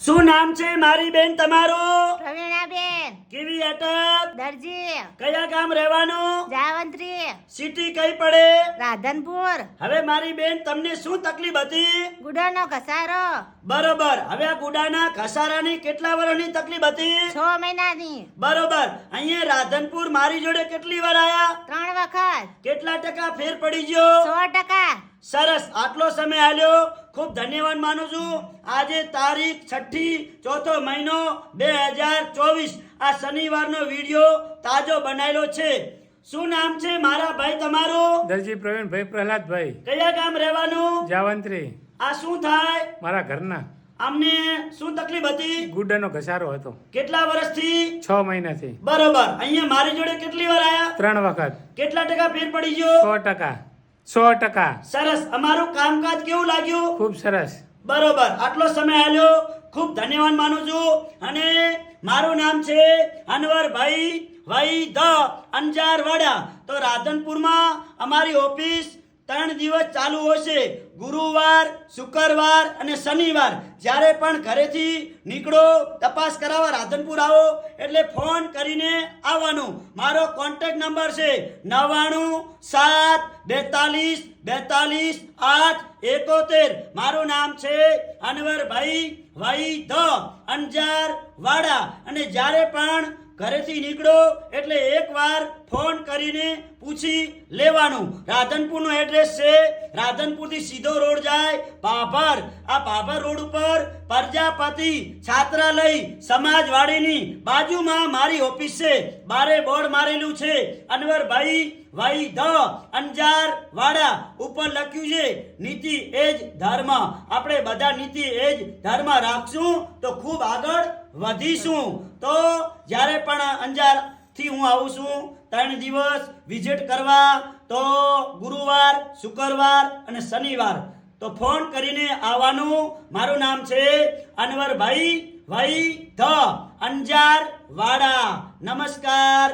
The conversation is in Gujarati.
શું નામ છે મારી બેન તમારું? પ્રવીણાબેન કેવી અટક? દરજી કયા ગામ રહેવાનું? જાવંત્રી સિટી કઈ પડે? રાધનપુર હવે મારી બેન તમને શું તકલીફ હતી? ગુડાનો ઘસારો બરોબર. હવે આ ગુડાના ઘસારાની કેટલા વર્ષની તકલીફ હતી? 6 મહિનાની બરોબર. અહીંયા રાધનપુર મારી જોડે કેટલી વાર આયા? 3 વખત કેટલા ટકા ફેર પડી ગયો? 100%. સરસ. આટલો સમય આલ્યો, ખૂબ ધન્યવાદ માનું છું. આજે તારીખ 6 ચોથો મહિનો 2024. આ શનિવારનો વિડીયો તાજો બનાવેલો છે. શું નામ છે મારા ભાઈ તમારું? દરજી પ્રવીણભાઈ પ્રહલાદભાઈ કયા ગામ રહેવાનું? જાવંત્રી. આ શું થાય? મારા ઘરના અમને શું તકલીફ હતી? ગુડાનો ઘસારો હતો કેટલા વર્ષથી? 6 મહિનાથી. બરોબર. અહીંયા મારી જોડે કેટલી વાર આયા? 3 વખત. કેટલા ટકા ફેર પડી ગયો? 100%. સરસ. અમારું કામકાજ કેવું લાગ્યું? ખૂબ સરસ. બરોબર. આટલો સમય આલ્યો, ખૂબ ધન્યવાદ માનું છું. અને મારું નામ છે અનવરભાઈ ભાઈ ધ અંજારવાડા. તો રાધનપુરમાં અમારી ઓફિસ 3 દિવસ ચાલુ હશે. ગુરુવાર, શુક્રવાર અને શનિવાર. જ્યારે પણ ઘરેથી નીકળો, તપાસ કરાવવા રાધનપુર આવો એટલે ફોન કરીને આવવાનું. મારો કોન્ટેક્ટ નંબર છે 9972422871. મારું નામ છે અનવરભાઈ ભાઈ ધ અંજારવાડા. અને જ્યારે પણ ઘરેથી નીકળો એટલે એકવાર ફોન કરીને પૂછી લેવાનું. રાધનપુરનું એડ્રેસ છે, રાધનપુરથી સીધો રોડ જાય ભાભર. આ ભાભર રોડ ઉપર પ્રજાપતિ છાત્રાલય સમાજવાડીની બાજુમાં મારી ઓફિસ છે. બારે બોર્ડ મારેલું છે અનવરભાઈ ભાઈ ધ અંજારવાડા. ઉપર લખ્યું છે નીતિ એ જ ધર્મ. આપણે બધા નીતિ એ જ ધર્મ રાખશું તો ખૂબ આગળ વધીશું. તો જ્યારે પણ અંજારથી હું આવું છું 3 દિવસ વિઝિટ કરવા, તો ગુરુવાર, શુક્રવાર અને શનિવાર તો ફોન કરીને આવવાનું. મારું નામ છે અનવરભાઈ ભાઈ ધ અંજારવાડા. નમસ્કાર.